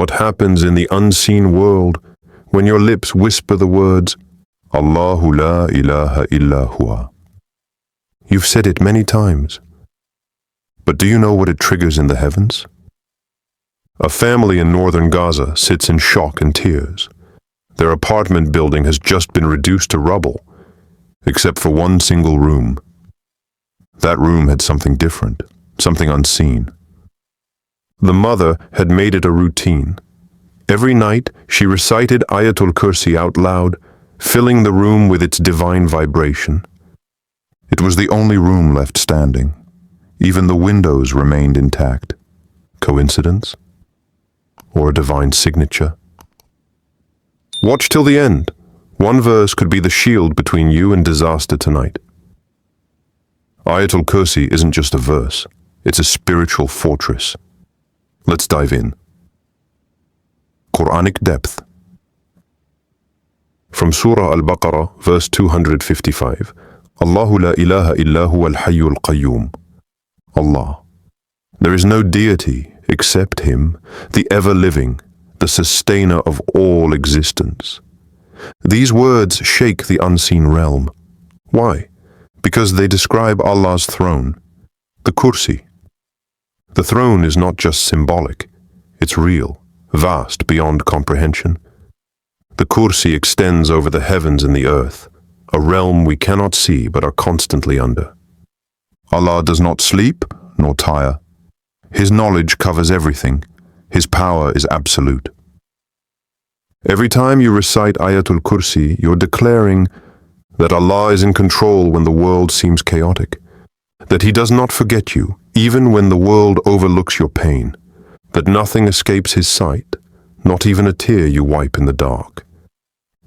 what happens in the unseen world when your lips whisper the words, Allahu la ilaha illa huwa. You've said it many times. But do you know what it triggers in the heavens? A family in northern Gaza sits in shock and tears. Their apartment building has just been reduced to rubble, except for one single room. That room had something different, something unseen. The mother had made it a routine. Every night, she recited Ayatul Kursi out loud, filling the room with its divine vibration. It was the only room left standing. Even the windows remained intact. Coincidence? Or a divine signature? Watch till the end. One verse could be the shield between you and disaster tonight. Ayatul Kursi isn't just a verse. It's a spiritual fortress. Let's dive in. Quranic depth. From Surah Al-Baqarah, verse 255. Allahu la ilaha illa huwa al-hayyul qayyum. Allah. There is no deity except Him, the ever-living, the sustainer of all existence. These words shake the unseen realm. Why? Because they describe Allah's throne, the Kursi. The throne is not just symbolic, it's real, vast beyond comprehension. The Kursi extends over the heavens and the earth, a realm we cannot see but are constantly under. Allah does not sleep nor tire. His knowledge covers everything. His power is absolute. Every time you recite Ayatul Kursi, you're declaring that Allah is in control when the world seems chaotic, that He does not forget you, even when the world overlooks your pain, that nothing escapes His sight, not even a tear you wipe in the dark.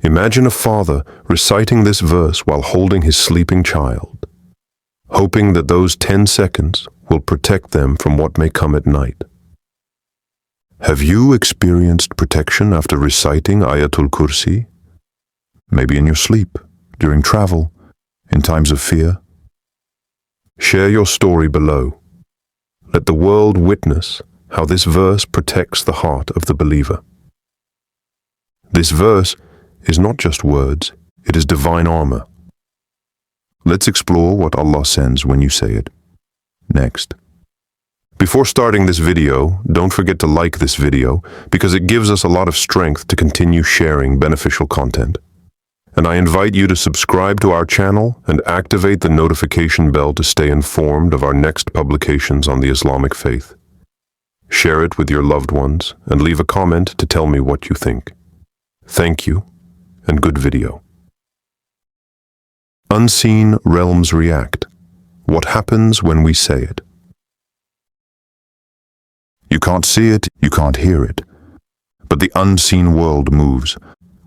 Imagine a father reciting this verse while holding his sleeping child, hoping that those 10 seconds will protect them from what may come at night. Have you experienced protection after reciting Ayatul Kursi? Maybe in your sleep, during travel, in times of fear? Share your story below. Let the world witness how this verse protects the heart of the believer. This verse is not just words, it is divine armor. Let's explore what Allah sends when you say it. Next. Before starting this video, don't forget to like this video because it gives us a lot of strength to continue sharing beneficial content. And I invite you to subscribe to our channel and activate the notification bell to stay informed of our next publications on the Islamic faith. Share it with your loved ones and leave a comment to tell me what you think. Thank you, and good video. Unseen realms react. What happens when we say it? You can't see it, you can't hear it. But the unseen world moves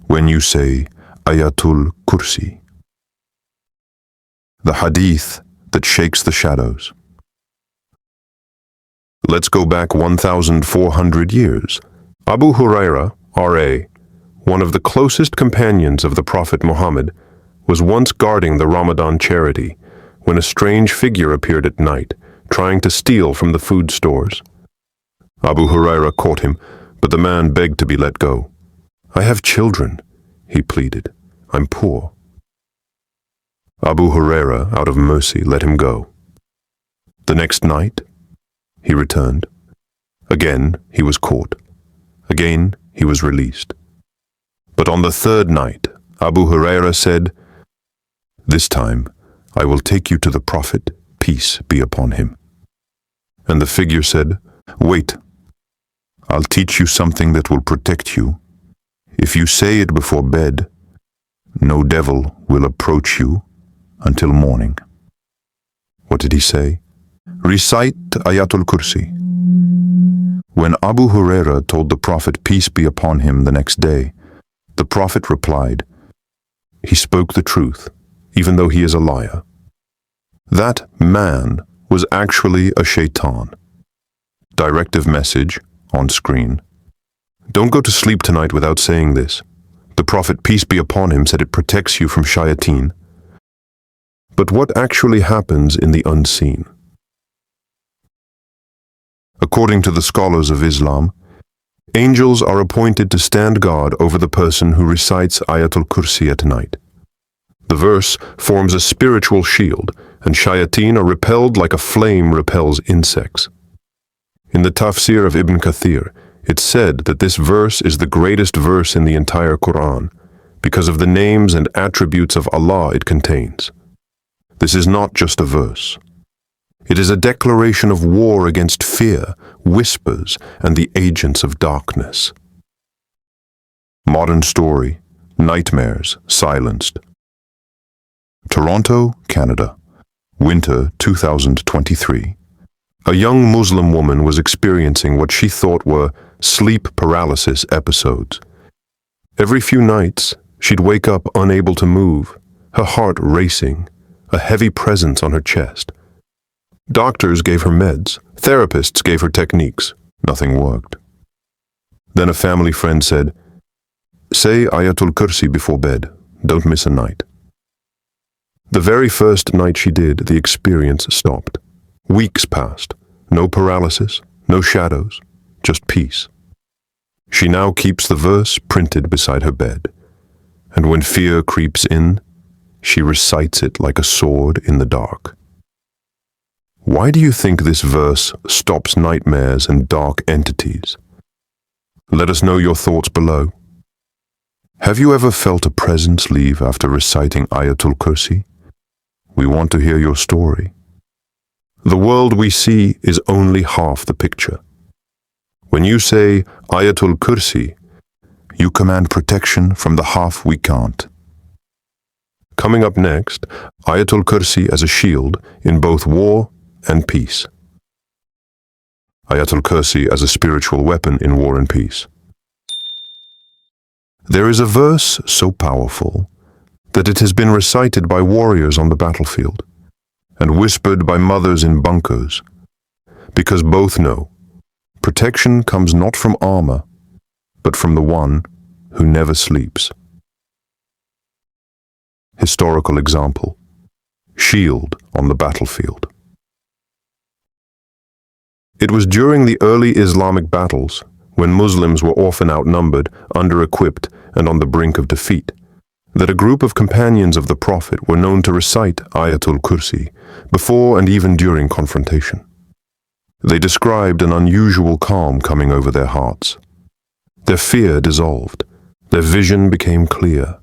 when you say Ayatul Kursi. The hadith that shakes the shadows. Let's go back 1,400 years. Abu Huraira, R.A., one of the closest companions of the Prophet Muhammad, was once guarding the Ramadan charity when a strange figure appeared at night, trying to steal from the food stores. Abu Huraira caught him, but the man begged to be let go. "I have children," he pleaded. "I'm poor." Abu Huraira, out of mercy, let him go. The next night, he returned. Again, he was caught. Again, he was released. But on the third night, Abu Huraira said, "This time, I will take you to the Prophet, peace be upon him." And the figure said, "Wait, I'll teach you something that will protect you. If you say it before bed, no devil will approach you until morning." What did he say? "Recite Ayatul Kursi." When Abu Huraira told the Prophet, peace be upon him, the next day, the Prophet replied, "He spoke the truth, even though he is a liar." That man was actually a shaitan. Directive message on screen. Don't go to sleep tonight without saying this. The Prophet, peace be upon him, said it protects you from shayateen. But what actually happens in the unseen? According to the scholars of Islam, Angels are appointed to stand guard over the person who recites Ayatul Kursi at night. The verse forms a spiritual shield, and shayateen are repelled like a flame repels insects. In the tafsir of Ibn Kathir, it's said that this verse is the greatest verse in the entire Qur'an, because of the names and attributes of Allah it contains. This is not just a verse. It is a declaration of war against fear, whispers, and the agents of darkness. Modern story, nightmares silenced. Toronto, Canada, winter 2023. A young Muslim woman was experiencing what she thought were sleep paralysis episodes. Every few nights, she'd wake up unable to move, her heart racing, a heavy presence on her chest. Doctors gave her meds, therapists gave her techniques. Nothing worked. Then a family friend said, "Say Ayatul Kursi before bed. Don't miss a night." The very first night she did, the experience stopped. Weeks passed. No paralysis, no shadows, just peace. She now keeps the verse printed beside her bed. And when fear creeps in, she recites it like a sword in the dark. Why do you think this verse stops nightmares and dark entities? Let us know your thoughts below. Have you ever felt a presence leave after reciting Ayatul Kursi? We want to hear your story. The world we see is only half the picture. When you say Ayatul Kursi, you command protection from the half we can't. Coming up next, Ayatul Kursi as a shield in both war and peace. Ayatul Kursi as a spiritual weapon in war and peace. There is a verse so powerful that it has been recited by warriors on the battlefield and whispered by mothers in bunkers, because both know protection comes not from armor, but from the one who never sleeps. Historical example: shield on the battlefield. It was during the early Islamic battles, when Muslims were often outnumbered, under-equipped, and on the brink of defeat, that a group of companions of the Prophet were known to recite Ayatul Kursi before and even during confrontation. They described an unusual calm coming over their hearts. Their fear dissolved, their vision became clear,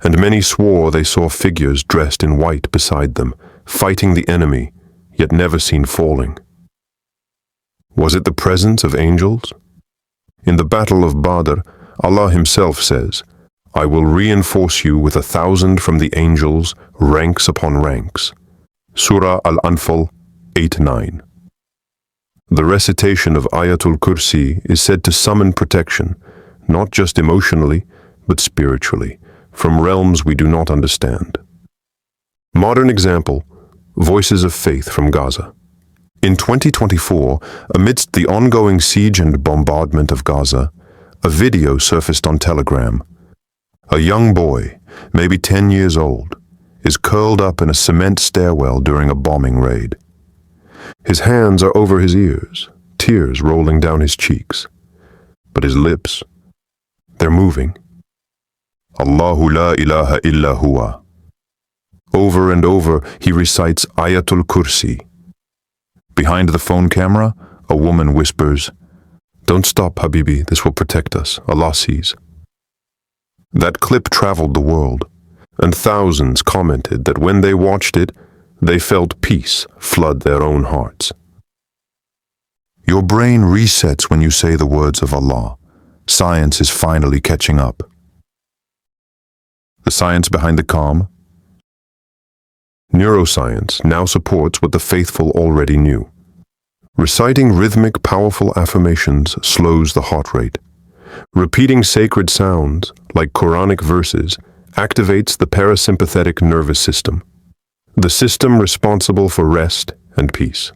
and many swore they saw figures dressed in white beside them, fighting the enemy, yet never seen falling. Was it the presence of angels? In the Battle of Badr, Allah Himself says, "I will reinforce you with 1,000 from the angels, ranks upon ranks." Surah Al-Anfal 8-9. The recitation of Ayatul Kursi is said to summon protection, not just emotionally, but spiritually, from realms we do not understand. Modern example, Voices of Faith from Gaza. In 2024, amidst the ongoing siege and bombardment of Gaza, a video surfaced on Telegram. A young boy, maybe 10 years old, is curled up in a cement stairwell during a bombing raid. His hands are over his ears, tears rolling down his cheeks. But his lips, they're moving. Allahu la ilaha illa huwa. Over and over, he recites Ayatul Kursi. Behind the phone camera, a woman whispers, "Don't stop, Habibi, this will protect us. Allah sees." That clip traveled the world, and thousands commented that when they watched it, they felt peace flood their own hearts. Your brain resets when you say the words of Allah. Science is finally catching up. The science behind the calm? Neuroscience now supports what the faithful already knew. Reciting rhythmic, powerful affirmations slows the heart rate. Repeating sacred sounds, like Quranic verses, activates the parasympathetic nervous system, the system responsible for rest and peace.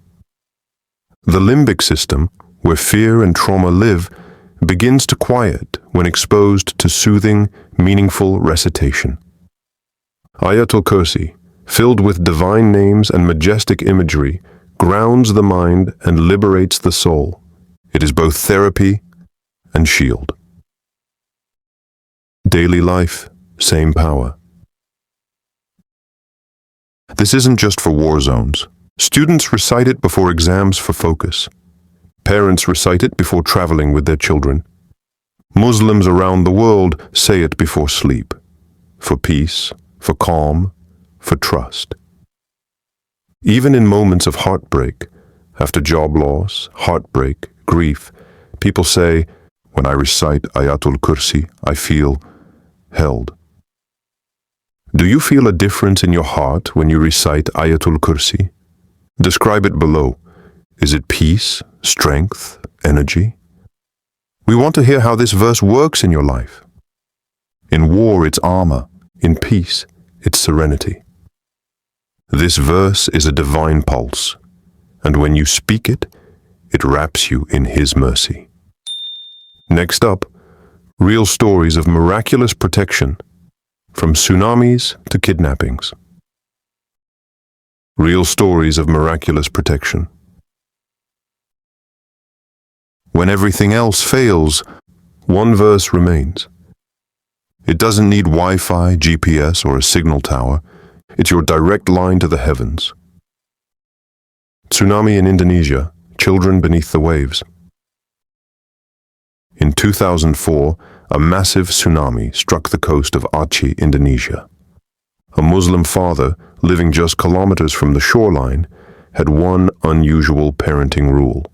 The limbic system, where fear and trauma live, begins to quiet when exposed to soothing, meaningful recitation. Ayatul Kursi, filled with divine names and majestic imagery, grounds the mind and liberates the soul. It is both therapy and shield. Daily life, same power. This isn't just for war zones. Students recite it before exams for focus. Parents recite it before traveling with their children. Muslims around the world say it before sleep, for peace, for calm, for trust. Even in moments of heartbreak, after job loss, heartbreak, grief, people say, when I recite Ayatul Kursi, I feel held. Do you feel a difference in your heart when you recite Ayatul Kursi? Describe it below. Is it peace, strength, energy? We want to hear how this verse works in your life. In war, it's armor. In peace, it's serenity. This verse is a divine pulse, and when you speak it, it wraps you in His mercy. Next up, real stories of miraculous protection, from tsunamis to kidnappings. Real stories of miraculous protection. When everything else fails, one verse remains. It doesn't need Wi-Fi, GPS, or a signal tower. It's your direct line to the heavens. Tsunami in Indonesia, children beneath the waves. In 2004, a massive tsunami struck the coast of Aceh, Indonesia. A Muslim father, living just kilometers from the shoreline, had one unusual parenting rule.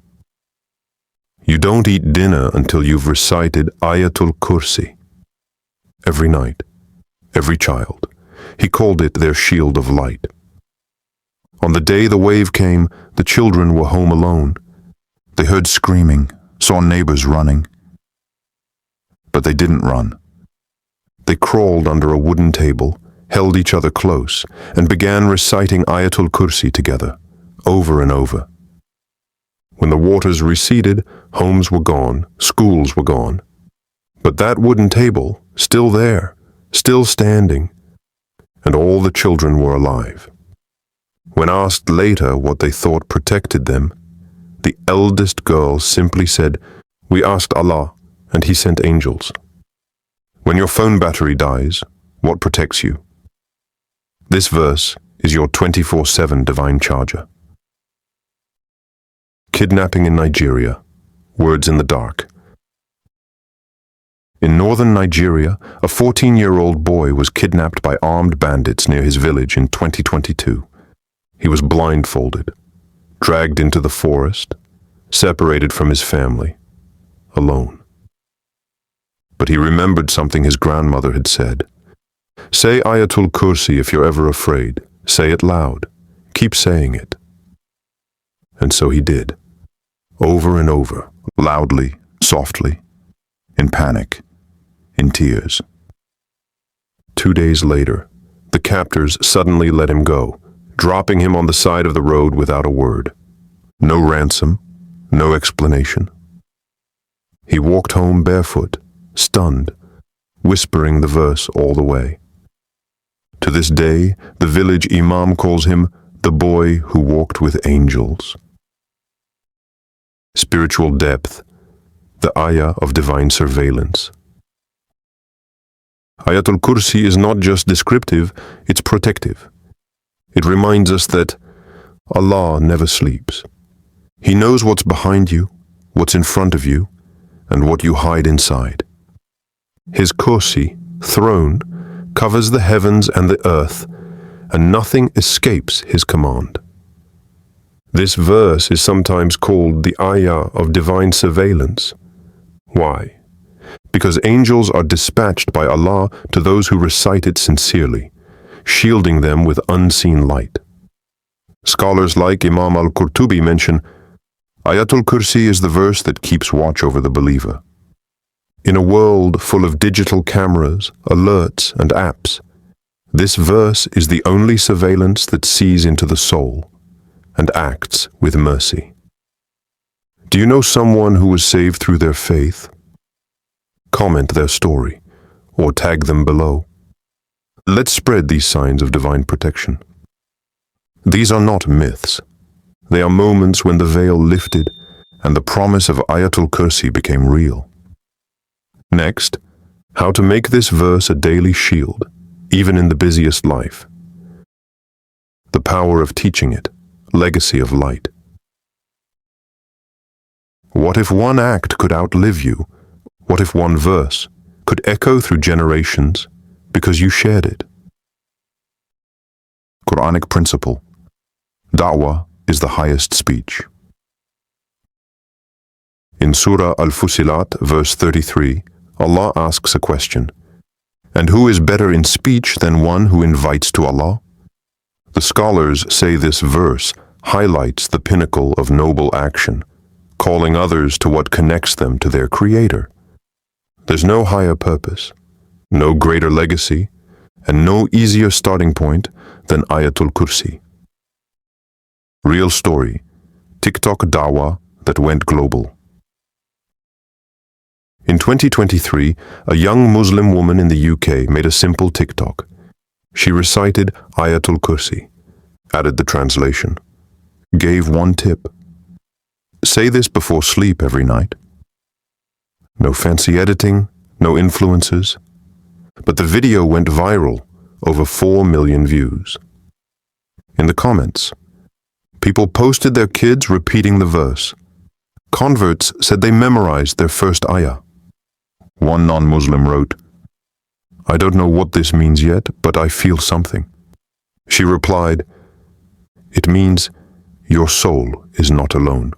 You don't eat dinner until you've recited Ayatul Kursi. Every night, every child. He called it their shield of light. On the day the wave came, the children were home alone. They heard screaming, saw neighbors running. But they didn't run. They crawled under a wooden table, held each other close, and began reciting Ayatul Kursi together, over and over. When the waters receded, homes were gone, schools were gone. But that wooden table, still there, still standing, and all the children were alive. When asked later what they thought protected them, the eldest girl simply said, "We asked Allah, and He sent angels." When your phone battery dies, what protects you? This verse is your 24/7 divine charger. Kidnapping in Nigeria. Words in the dark. In northern Nigeria, a 14-year-old boy was kidnapped by armed bandits near his village in 2022. He was blindfolded, dragged into the forest, separated from his family, alone. But he remembered something his grandmother had said. Say Ayatul Kursi if you're ever afraid. Say it loud. Keep saying it. And so he did. Over and over, loudly, softly, in panic, in tears. 2 days later, the captors suddenly let him go, dropping him on the side of the road without a word. No ransom, no explanation. He walked home barefoot, stunned, whispering the verse all the way. To this day, the village imam calls him the boy who walked with angels. Spiritual depth, the ayah of divine surveillance. Ayatul Kursi is not just descriptive, it's protective. It reminds us that Allah never sleeps. He knows what's behind you, what's in front of you, and what you hide inside. His Kursi, throne, covers the heavens and the earth, and nothing escapes His command. This verse is sometimes called the ayah of divine surveillance. Why? Because angels are dispatched by Allah to those who recite it sincerely, shielding them with unseen light. Scholars like Imam al-Qurtubi mention, Ayatul Kursi is the verse that keeps watch over the believer. In a world full of digital cameras, alerts, and apps, this verse is the only surveillance that sees into the soul and acts with mercy. Do you know someone who was saved through their faith? Comment their story or tag them below. Let's spread these signs of divine protection. These are not myths. They are moments when the veil lifted and the promise of Ayatul Kursi became real. Next, how to make this verse a daily shield, even in the busiest life. The power of teaching it, legacy of light. What if one act could outlive you? What if one verse could echo through generations because you shared it? Quranic principle. Da'wah is the highest speech. In Surah Al-Fusilat, verse 33, Allah asks a question. And who is better in speech than one who invites to Allah? The scholars say this verse highlights the pinnacle of noble action, calling others to what connects them to their Creator. There's no higher purpose, no greater legacy, and no easier starting point than Ayatul Kursi. Real story, TikTok da'wah that went global. In 2023, a young Muslim woman in the UK made a simple TikTok. She recited Ayatul Kursi, added the translation, gave one tip. Say this before sleep every night. No fancy editing, no influencers. But the video went viral, over 4 million views. In the comments, people posted their kids repeating the verse. Converts said they memorized their first ayah. One non-Muslim wrote, I don't know what this means yet, but I feel something. She replied, it means your soul is not alone.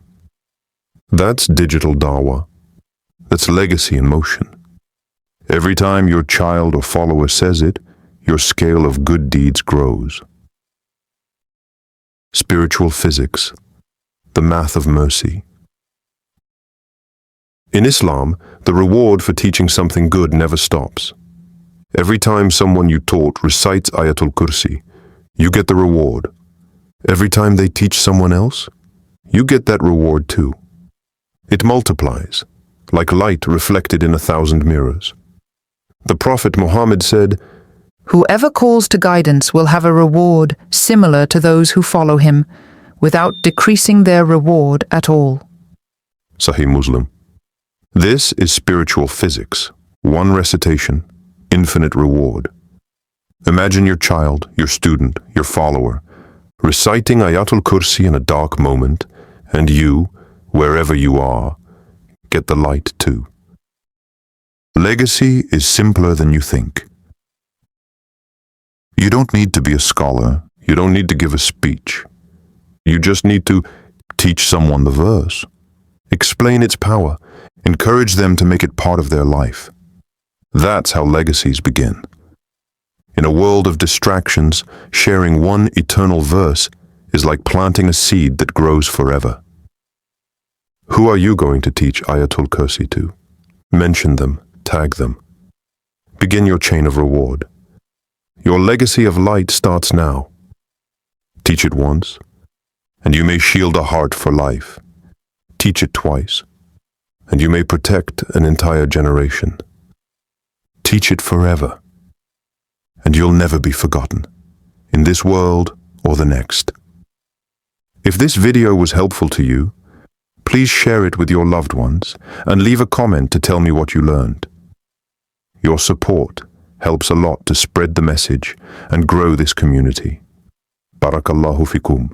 That's digital da'wah. That's legacy in motion. Every time your child or follower says it, your scale of good deeds grows. Spiritual physics, the math of mercy. In Islam, the reward for teaching something good never stops. Every time someone you taught recites Ayatul Kursi, you get the reward. Every time they teach someone else, you get that reward too. It multiplies, like light reflected in 1,000 mirrors. The Prophet Muhammad said, Whoever calls to guidance will have a reward similar to those who follow him, without decreasing their reward at all. Sahih Muslim. This is spiritual physics. One recitation, infinite reward. Imagine your child, your student, your follower, reciting Ayatul Kursi in a dark moment, and you, wherever you are, get the light too. Legacy is simpler than you think. You don't need to be a scholar. You don't need to give a speech. You just need to teach someone the verse. Explain its power. Encourage them to make it part of their life. That's how legacies begin. In a world of distractions, sharing one eternal verse is like planting a seed that grows forever. Who are you going to teach Ayatul Kursi to? Mention them, tag them. Begin your chain of reward. Your legacy of light starts now. Teach it once, and you may shield a heart for life. Teach it twice, and you may protect an entire generation. Teach it forever, and you'll never be forgotten, in this world or the next. If this video was helpful to you, please share it with your loved ones and leave a comment to tell me what you learned. Your support helps a lot to spread the message and grow this community. Barakallahu fikum.